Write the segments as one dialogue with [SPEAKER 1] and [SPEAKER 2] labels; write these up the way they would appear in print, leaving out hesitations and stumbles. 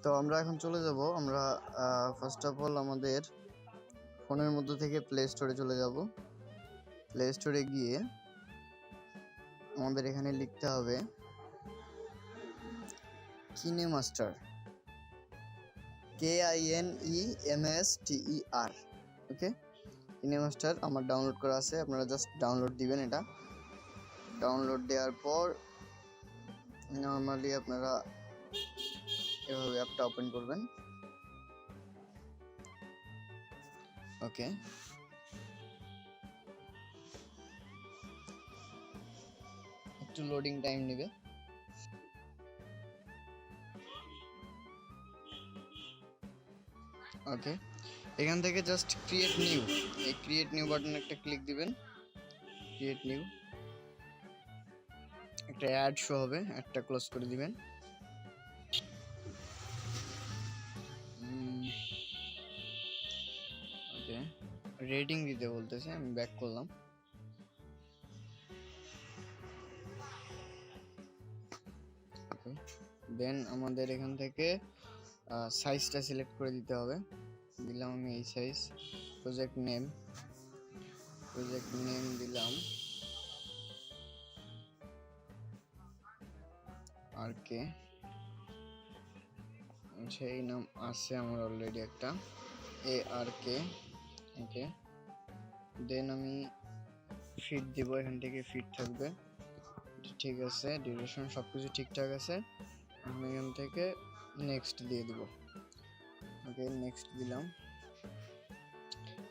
[SPEAKER 1] তো আমরা এখন চলে যাব। আমরা ফার্স্ট অফ অল আমাদের ফোনের মধ্যে থেকে প্লে স্টোরে চলে যাব। প্লে স্টোরে গিয়ে আমাদের এখানে লিখতে হবে কিনেমাস্টার, KINEMASTER। ওকে, কিনেমাস্টার আমার ডাউনলোড করা আছে, আপনারা জাস্ট ডাউনলোড দিবেন। এটা ডাউনলোড দেওয়ার পর নর্মালি আপনারা এভাবে অ্যাপটা ওপেন করবেন। ওকে, একটু লোডিং টাইম নেবে। ওকে, এখান থেকে জাস্ট ক্রিয়েট নিউ, এই ক্রিয়েট নিউ বাটনে একটা ক্লিক দিবেন। ক্রিয়েট নিউ, একটা অ্যাড শো হবে, অ্যাডটা ক্লোজ করে দিবেন। ওকে, রেটিং দিতে বলতেছে, আমি ব্যাক করলাম। ওকে, দেন আমাদের এখান থেকে সাইজটা সিলেক্ট করে দিতে হবে। দিলাম আমি এই সাইজ। প্রজেক্ট নেম দিলাম RK, সেই নাম আছে আমার অলরেডি একটা, ARK। ওকে, দেন আমি ফিট দিব, এখান থেকে ফিট থাকবে, ঠিক আছে। ডিউরেশন সবকিছু ঠিকঠাক আছে। আমি এখান থেকে নেক্সট দিয়ে দিব। ওকে, নেক্সট দিলাম।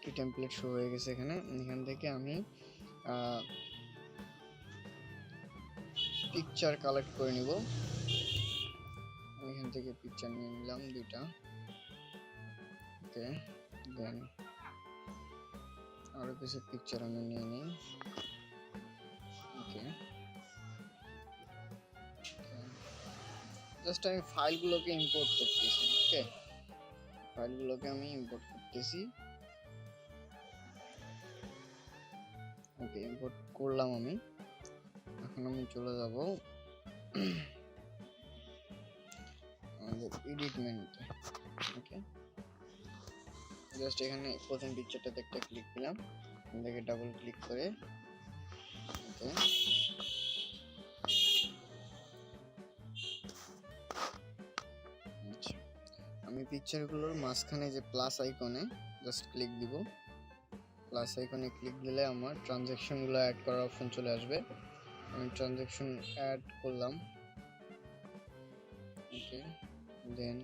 [SPEAKER 1] কি টেমপ্লেট শো হয়ে গেছে এখানে। এখান থেকে আমি পিকচার কালেক্ট করে নিব। এখান থেকে পিকচার নিয়ে নিলাম দুইটা। ওকে, দেন আরো কিছু পিকচার আমি নিয়ে নিই। ওকে, জাস্ট আমি ফাইলগুলোকে ইম্পোর্ট করতেছি। ওকে, ফাইলগুলোকে আমি ইম্পোর্ট করতেছি। ওকে, ইম্পোর্ট করলাম আমি। এখন আমি চলে যাব আমাদের এডিট মেনুতে। ওকে, জাস্ট এখানে প্রথম পিকচারটাতে একটা ক্লিক দিলাম, এখান থেকে ডাবল ক্লিক করে ওকে, আমি পিকচারগুলোর মাঝখানে যে প্লাস আইকনে জাস্ট ক্লিক দিব। প্লাস আইকনে ক্লিক দিলে আমার ট্রানজ্যাকশনগুলো অ্যাড করার অপশন চলে আসবে। আমি ট্রানজ্যাকশন অ্যাড করলাম। ওকে, দেন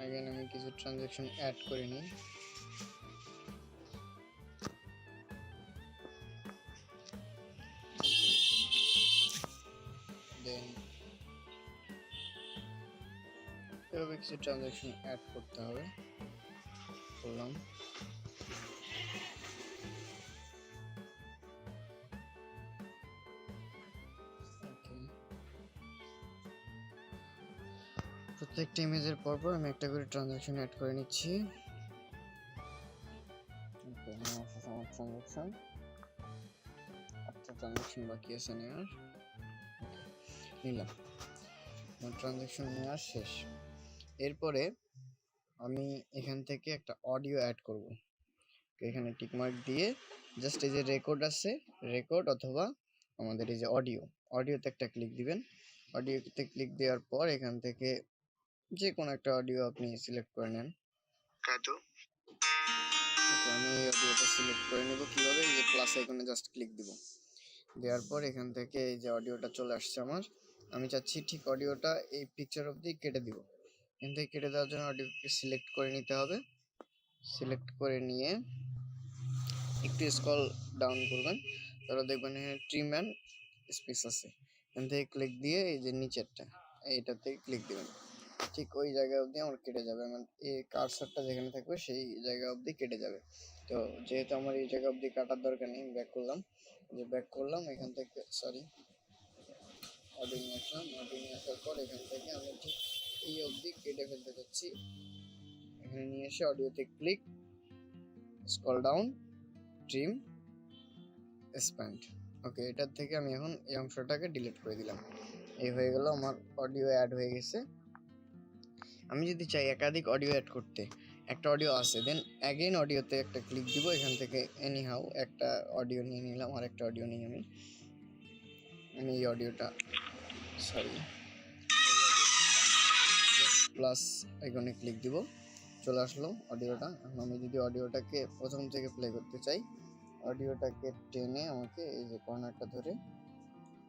[SPEAKER 1] अगेन আমি কিছু ট্রানজ্যাকশন অ্যাড করে নিই। দেন এভাবে কিছু ট্রানজ্যাকশন অ্যাড করতে হবে। করলাম। প্রত্যেকটা ইমেজের পরপর আমি একটা করে ট্রানজ্যাকশন অ্যাড করে নিচ্ছি। ওকে, আমার ট্রানজ্যাকশন একটা ট্রানজ্যাকশন বাকি আছে নেওয়ার। নিলাম, আমার ট্রানজ্যাকশন নেওয়া শেষ। এরপরে আমি এখান থেকে একটা অডিও অ্যাড করব। এখানে টিক মার্ক দিয়ে জাস্ট এই যে রেকর্ড আছে, রেকর্ড অথবা আমাদের এই যে অডিওতে একটা ক্লিক দিবেন। অডিওতে ক্লিক দেওয়ার পর এখান থেকে যে কোনো একটা অডিও আপনি সিলেক্ট করে নেন। আমি এই অডিওটা সিলেক্ট করে নেব। কিভাবে? এই যে প্লাস আইকনে জাস্ট ক্লিক দিব। দেওয়ার পর এখান থেকে এই যে অডিওটা চলে আসছে আমার। আমি চাচ্ছি ঠিক অডিওটা এই পিকচার অবধি কেটে দিব। এখান থেকে কেটে দেওয়ার জন্য অডিওকে সিলেক্ট করে নিতে হবে। সিলেক্ট করে নিয়ে একটু স্ক্রল ডাউন করবেন, তাহলে দেখবেন এখানে ট্রিম অ্যান্ড স্পেস আছে। এখান থেকে ক্লিক দিয়ে এই যে নিচেরটা এইটাতে ক্লিক দিবেন। ঠিক ওই জায়গা অবধি আমার কেটে যাবে, মানে এই কার্সারটা যেখানে থাকবে সেই জায়গা অবধি কেটে যাবে। তো যেহেতু আমার এই জায়গা অবধি কাটার দরকার নেই, ব্যাক করলাম। যে ব্যাক করলাম এখান থেকে, সরি অডিও নিয়ে আসলাম। অডিও নিয়ে আসার পর এখান থেকে আমি ঠিক এই অবধি কেটে ফেলতে চাচ্ছি। এখানে নিয়ে এসে অডিওতে click, scroll down, trim, expand. Okay, এটার থেকে আমি এখন এই অংশটাকে ডিলিট করে দিলাম। এই হয়ে গেল, আমার অডিও অ্যাড হয়ে গেছে। আমি যদি চাই একাধিক অডিও অ্যাড করতে, একটা অডিও আছে, দেন অ্যাগেন অডিওতে একটা ক্লিক দিব। এখান থেকে এনি হাউ একটা অডিও নিয়ে নিলাম, আর একটা অডিও নিই আমি এই অডিওটা, সরি, প্লাস আইকনে ক্লিক দিব, চলে আসলো অডিওটা। এখন আমি যদি অডিওটাকে প্রথম থেকে প্লে করতে চাই, অডিওটাকে টেনে আমাকে এই যে কর্নারটা ধরে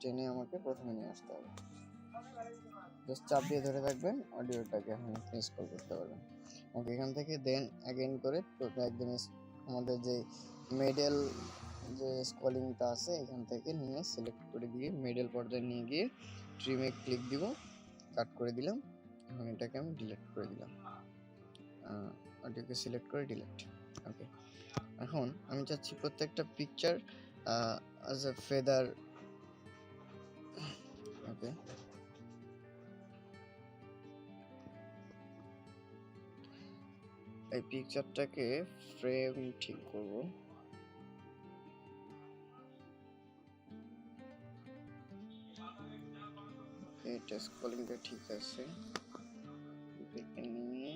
[SPEAKER 1] টেনে আমাকে প্রথমে নিয়ে আসতে হবে। জাস্ট চাপ দিয়ে ধরে থাকবেন, অডিওটাকে এখন ইনস্টল করতে পারবেন। ওকে, এখান থেকে দেন অ্যাগেন করে একদম আমাদের যে মিডল যে স্ক্রলিংটা আছে এখান থেকে নিয়ে সিলেক্ট করে দিয়ে মিডল পর্যায়ে নিয়ে গিয়ে ট্রিমে ক্লিক দিব, কাট করে দিলাম। এখন এটাকে আমি ডিলিট করে দিলাম, অডিওকে সিলেক্ট করে ডিলিট। ওকে, এখন আমি চাচ্ছি প্রত্যেকটা পিকচার অ্যাজ এ ফেদার। ওকে, এই পিকচারটাকে ফ্রেম ঠিক করব। এটা স্ক্রলিংটা ঠিক আছে, দেখে নিয়ে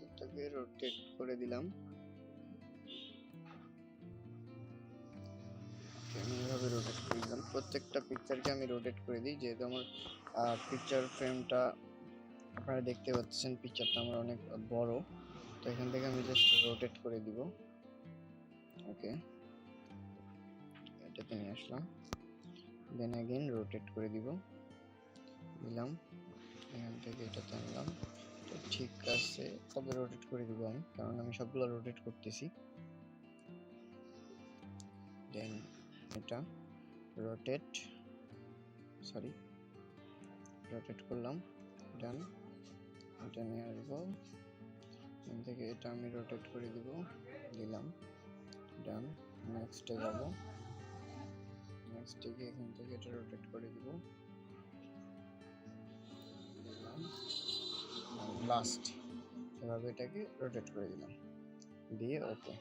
[SPEAKER 1] এটাকে রোটেট করে দিলাম। আমি এভাবে রোটেট করে দিলাম, প্রত্যেকটা পিকচারকে আমি রোটেট করে দিই, যেহেতু আমার পিকচার ফ্রেমটা আপনারা দেখতে পাচ্ছেন পিকচারটা আমার অনেক বড়, তো এখান থেকে আমি জাস্ট রোটেট করে দিব। ওকে, এটাতে নিয়ে আসলাম, দেন অ্যাগেন রোটেট করে দিলাম, এখান থেকে এটাতে আনলাম। তো ঠিক আছে, তবে রোটেট করে দিব আমি, কারণ আমি সবগুলো রোটেট করতেছি। দেন এটা রোটেট করলাম, ডান। এটা নিয়ে আসবো, এখান থেকে এটা আমি রোটেট করে দিলাম, ডান। নেক্সটে যাব, নেক্সটে গিয়ে এখান থেকে এটা রোটেট করে দিলাম, লাস্ট এভাবে এটাকে রোটেট করে দিলাম দিয়ে ওকে।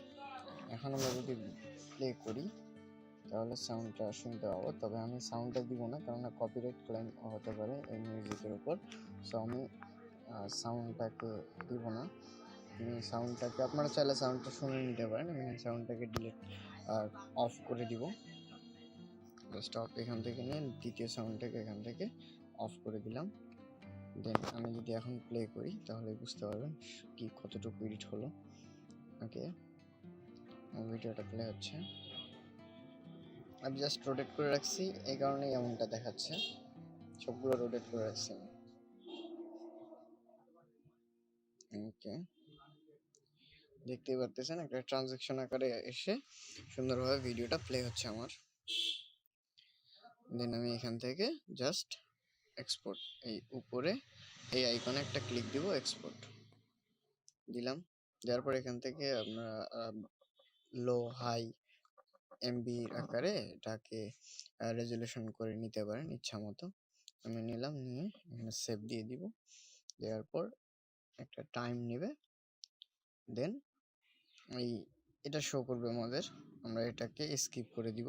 [SPEAKER 1] এখন আমরা যদি প্লে করি তাহলে সাউন্ডটা শুনতে পাবো, তবে আমি সাউন্ডটা দিব না, কারণ কপিরাইট ক্লেম হতে পারে এই মিউজিকের উপর। সো আমি সাউন্ডটাকে দিব না। সাউন্ডটাকে আপনারা চাইলে সাউন্ডটা শুনে নিতে পারেন। আমি সাউন্ডটাকে ডিলিট অফ করে দিব, জাস্ট অফ এখান থেকে নিয়ে দ্বিতীয় সাউন্ডটাকে এখান থেকে অফ করে দিলাম। দেন আমি যদি এখন প্লে করি তাহলে বুঝতে পারবেন কি কতটুকু এডিট হলো। ওকে, ভিডিওটা প্লে হচ্ছে, আমি জাস্ট রোটেট করে রাখছি, এই কারণেই এমনটা দেখাচ্ছে, সবগুলো রোটেট করে রাখছি। ওকে, দেখতেই পারতেছেন একটা ট্রানজ্যাকশন আকারে এসে সুন্দরভাবে ভিডিওটা প্লে হচ্ছে আমার। দেন আমি এখান থেকে জাস্ট এক্সপোর্ট, এই উপরে এই আইকনে একটা ক্লিক দিব, এক্সপোর্ট দিলাম। দেওয়ার পর এখান থেকে আপনারা লো হাই এমবি আকারে এটাকে রেজুলেশন করে নিতে পারেন ইচ্ছা মতো। আমি নিলাম, নিয়ে এখানে সেভ দিয়ে দিব, দেওয়ার পর একটা টাইম নেবে, দেন এই এটা শো করবে আমাদের, আমরা এটাকে স্কিপ করে দিব।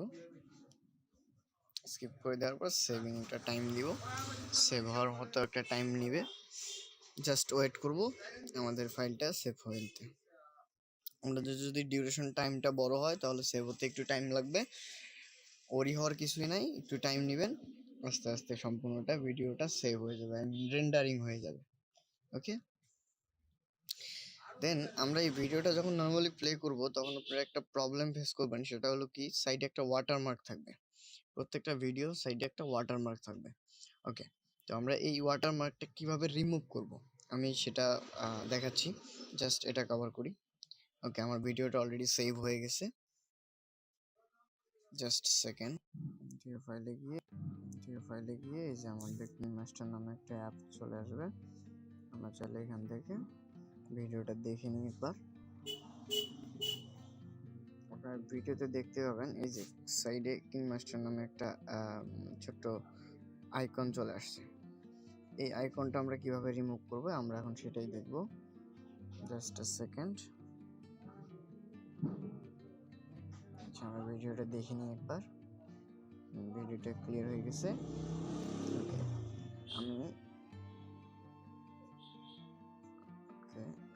[SPEAKER 1] স্কিপ করে দেওয়ার পর সেভিংটা টাইম দিব, সেভ হওয়ার মতো একটা টাইম নেবে, জাস্ট ওয়েট করব আমাদের ফাইলটা সেভ হতে। আমাদের যদি ডিউরেশন টাইমটা বড় হয় তাহলে সেভ হতে একটু টাইম লাগবে, ওরি হওয়ার কিছুই নাই, একটু টাইম নেবেন, আস্তে আস্তে সম্পূর্ণটা ভিডিওটা সেভ হয়ে যাবে, রেন্ডারিং হয়ে যাবে। ওকে, দেন আমরা এই ভিডিওটা যখন নর্মালি প্লে করব তখন আপনারা একটা প্রবলেম ফেস করবেন, সেটা হলো কি সাইডে একটা ওয়াটারমার্ক থাকবে, প্রত্যেকটা ভিডিও সাইডে একটা ওয়াটারমার্ক থাকবে। ওকে, তো আমরা এই ওয়াটারমার্কটা কিভাবে রিমুভ করব আমি সেটা দেখাচ্ছি, জাস্ট এটা কভার করি। ওকে, আমার ভিডিওটা অলরেডি সেভ হয়ে গেছে, জাস্ট সেকেন্ড। ফাইলে গিয়ে এই যে আমাদের কিনমাস্টার নামে একটা অ্যাপ চলে আসবে, আমরা চাইলে এখান থেকে ভিডিওটা দেখে নিই একবার। আপনার ভিডিওতে দেখতে পাবেন এই যে সাইডে কিনমাস্টার নামে একটা ছোট্ট আইকন চলে আসছে। এই আইকনটা আমরা কিভাবে রিমুভ করব আমরা এখন সেটাই দেখব, জাস্ট আ সেকেন্ড। আচ্ছা, আমরা ভিডিওটা দেখে নিই একবার। ভিডিওটা ক্লিয়ার হয়ে গেছে। ওকে, আমি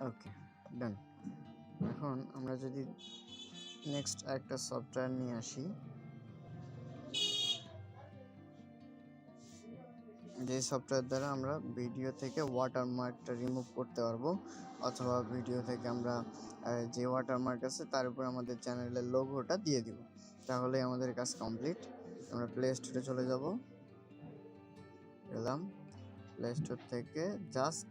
[SPEAKER 1] ওকে ডান। এখন আমরা যদি নেক্সট একটা সফটওয়্যার নিয়ে আসি, যে সফটওয়্যার দ্বারা আমরা ভিডিও থেকে ওয়াটারমার্কটা রিমুভ করতে পারবো, অথবা ভিডিও থেকে আমরা যে ওয়াটারমার্ক আছে তার উপর আমাদের চ্যানেলের লোগোটা দিয়ে দিব, তাহলে আমাদের কাজ কমপ্লিট। আমরা প্লে স্টোরে চলে যাব, গেলাম প্লে স্টোর থেকে জাস্ট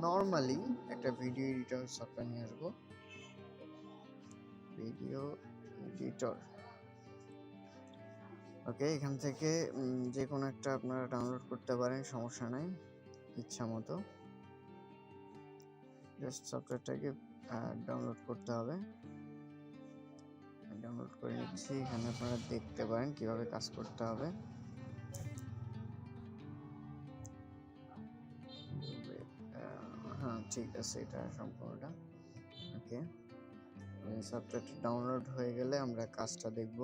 [SPEAKER 1] নর্মালি একটা ভিডিও এডিটর সফটওয়্যার নিয়ে আসবো, ভিডিও এডিটর। ওকে, এখান থেকে যে কোনো একটা আপনারা ডাউনলোড করতে পারেন, সমস্যা নাই, ইচ্ছা মতো। জাস্ট সফটওয়্যারটাকে ডাউনলোড করতে হবে। ডাউনলোড করে নিচ্ছি, এখানে আপনারা দেখতে পারেন কিভাবে কাজ করতে হবে। হ্যাঁ ঠিক আছে, এটা সম্পূর্ণটা ওকে। সফটওয়্যারটা ডাউনলোড হয়ে গেলে আমরা কাজটা দেখব।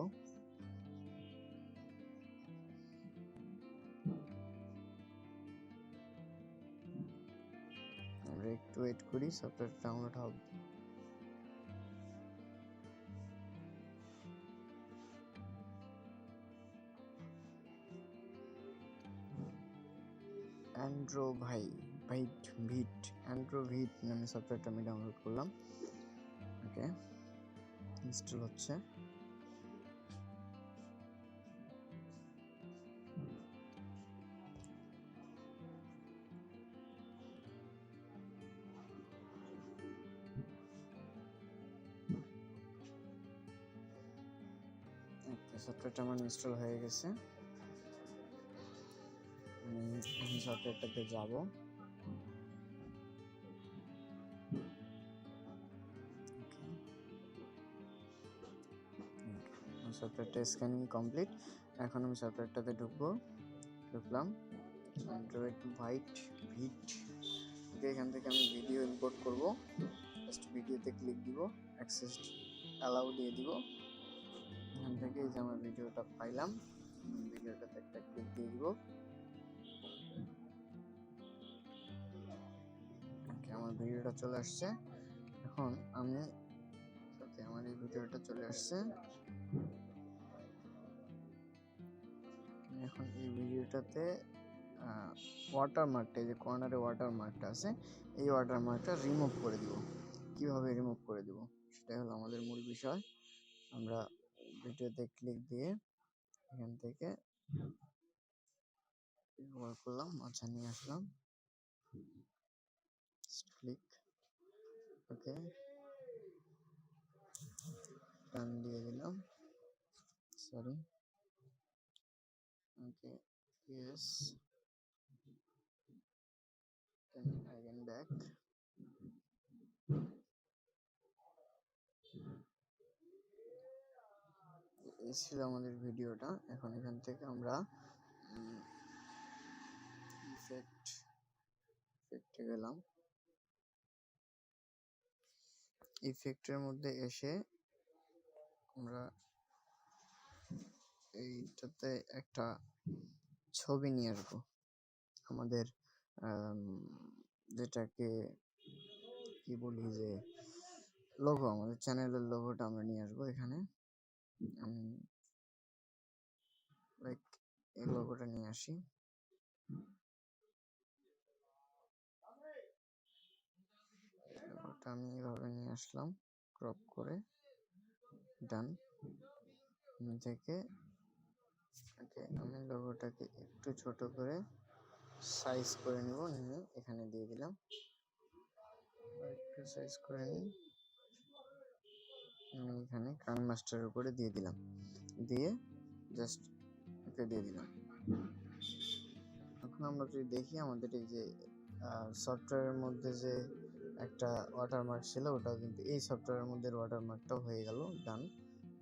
[SPEAKER 1] আমরা একটু ওয়েট করি, সফটওয়্যার ডাউনলোড হবে। অ্যান্ড্রোভিট নামে সফটওয়্যারটা আমি ডাউনলোড করলাম। ওকে, ইনস্টল হচ্ছে। সফটওয়্যারটা আমার ইনস্টল হয়ে গেছে। আমি সফটওয়্যারটাতে যাব, সফটওয়্যারটা স্ক্যানিং কমপ্লিট। এখন আমি সফটওয়্যারটাতে ঢুকলাম, অ্যান্ড্রয়েড ভিট। এখান থেকে আমি ভিডিও ইম্পোর্ট করব। জাস্ট ভিডিওতে ক্লিক দিব, অ্যাক্সেস অ্যালাউ দিয়ে দিব। এখান থেকে এই যে আমার ভিডিওটা পাইলাম, ভিডিওটাতে একটা ক্লিক দিয়ে দিব। ওকে, আমার ভিডিওটা চলে আসছে। এখন আমি আমার এই ভিডিওটা চলে আসছে। এখন এই ভিডিওটাতে ওয়াটারমার্কটা, যে কর্নারে ওয়াটারমার্কটা আছে, এই ওয়াটারমার্কটা রিমুভ করে দিব। কিভাবে রিমুভ করে দিব সেটাই হলো আমাদের মূল বিষয়। আমরা ভিডিওতে ক্লিক দিয়ে এখান থেকে করলাম, আচ্ছা নিয়ে আসলাম, ক্লিক, ওকে টান দিয়ে দিলাম, sorry, okay yes, again back। এই ছিল আমাদের ভিডিওটা। এখন এখান থেকে আমরা ইফেক্টে গেলাম, ইফেক্টের মধ্যে এসে আমরা এইটাতে একটা ছবি নিয়ে আসবো, আমাদের যেটাকে কি বলি, যে লোগো, আমাদের চ্যানেলের লোগোটা আমরা নিয়ে আসবো এখানে। আমি লাইক এই লোগোটা নিয়ে আসি, লোগোটা আমি এভাবে নিয়ে আসলাম, ক্রপ করে, ডান। থেকে ওকে, আমি লোগোটাকে একটু ছোট করে সাইজ করে নিব, নিয়ে এখানে দিয়ে দিলাম, একটু সাইজ করে নিই, আমি এখানে কাইনমাস্টারের উপরে দিয়ে দিলাম, দিয়ে জাস্ট ওকে দিয়ে দিলাম। এখন আমরা যদি দেখি, আমাদের এই যে সফটওয়্যারের মধ্যে যে একটা ওয়াটারমার্ক ছিল, ওটাও কিন্তু এই সফটওয়্যারের মধ্যে ওয়াটারমার্কটাও হয়ে গেল, ডান।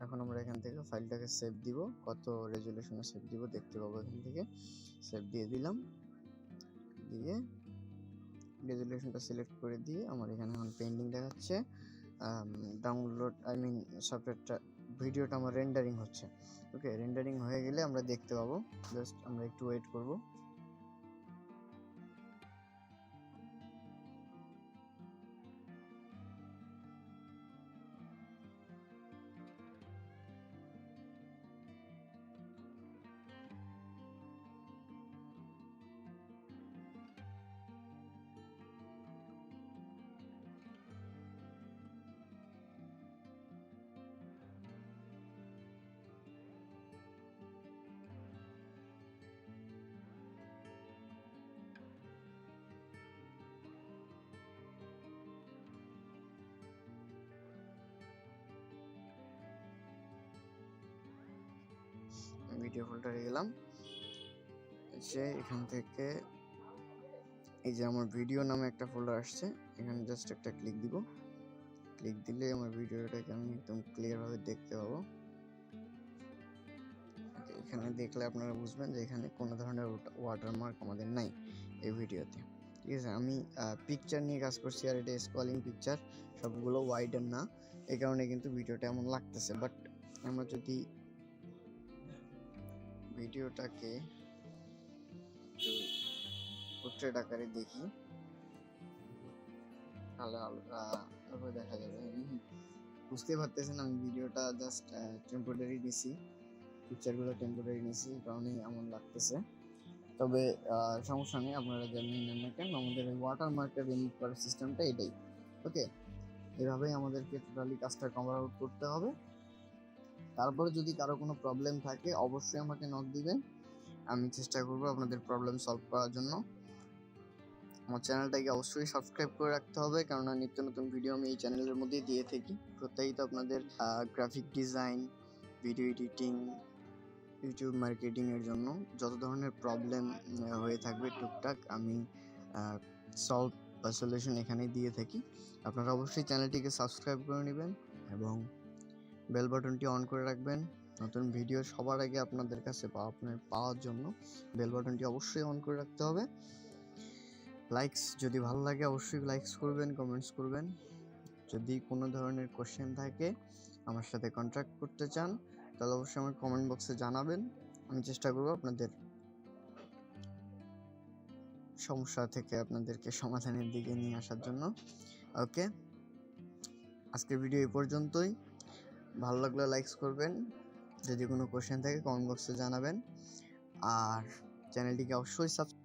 [SPEAKER 1] এখন আমরা এখান থেকে ফাইলটাকে সেভ দিব, কত রেজুলেশনে সেভ দিব দেখতে পাবো, এখান থেকে সেভ দিয়ে দিলাম, দিয়ে রেজুলেশনটা সিলেক্ট করে দিয়ে আমার এখানে এখন পেন্ডিং দেখাচ্ছে। ডাউনলোড সফটওয়্যারটা ভিডিওটা আমার রেন্ডারিং হচ্ছে। ওকে, রেন্ডারিং হয়ে গেলে আমরা দেখতে পাবো। জাস্ট আমরা একটু ওয়েট করব। ভিডিও ফোল্ডারে গেলাম, এখান থেকে এই যে আমার ভিডিও নামে একটা ফোল্ডার আসছে, এখানে জাস্ট একটা ক্লিক দিব। ক্লিক দিলে আমার ভিডিওটাকে আমি একদম ক্লিয়ার ভাবে দেখতে পাবো। এখানে দেখলে আপনারা বুঝবেন যে এখানে কোনো ধরনের ওয়াটারমার্ক আমাদের নাই এই ভিডিওতে। ঠিক আছে, আমি পিকচার নিয়ে কাজ করছি, আর এটা স্ক্রলিং পিকচার, সবগুলো ওয়াইডার না, এই কারণে কিন্তু ভিডিওটা এমন লাগতেছে। বাট আমরা যদি ভিডিওটাকে একটু পোর্ট্রেট আকারে দেখি তাহলে দেখা যাবে। বুঝতে পারতেছেন আমি ভিডিওটা জাস্ট টেম্পোরারি নিছি, পিকচারগুলো টেম্পোরারি নিছি, এই কারণেই এমন লাগতেছে। তবে সমস্যা নেই, আপনারা যেমনি নেন না কেন, আমাদের এই ওয়াটারমার্কটা রিমুভ করার সিস্টেমটা এটাই। ওকে, এভাবেই আমাদেরকে টোটালি কাজটা কভার আউট করতে হবে। তারপরে যদি কারো কোনো প্রবলেম থাকে অবশ্যই আমাকে নক দিবেন, আমি চেষ্টা করবো আপনাদের প্রবলেম সলভ করার জন্য। আমার চ্যানেলটাকে অবশ্যই সাবস্ক্রাইব করে রাখতে হবে, কেননা নিত্য নতুন ভিডিও আমি এই চ্যানেলের মধ্যেই দিয়ে থাকি। প্রত্যেকটা আপনাদের graphic design, video editing, YouTube marketing এর জন্য যত ধরনের প্রবলেম হয়ে থাকবে টুকটাক আমি সলভ বা সলিউশন এখানেই দিয়ে থাকি। আপনারা অবশ্যই চ্যানেলটিকে সাবস্ক্রাইব করে নেবেন এবং বেল বাটনটি অন করে রাখবেন। নতুন ভিডিও সবার আগে আপনাদের কাছে পাওয়ার জন্য বেল বাটনটি অবশ্যই অন করে রাখতে হবে। লাইকস যদি ভালো লাগে অবশ্যই লাইকস করবেন, কমেন্টস করবেন। যদি কোনো ধরনের কোশ্চেন থাকে, আমার সাথে কন্ট্যাক্ট করতে চান, তাহলে অবশ্যই আমার কমেন্ট বক্সে জানাবেন। আমি চেষ্টা করব আপনাদের সমস্যা থেকে আপনাদেরকে সমাধানের দিকে নিয়ে আসার জন্য। ওকে, আজকের ভিডিও এই পর্যন্তই। ভালো লাগলে লাইকস করবেন, যদি কোনো কোশ্চেন থাকে কমেন্ট বক্সে জানাবেন, আর চ্যানেলটিকে অবশ্যই সাবস্ক্রাইব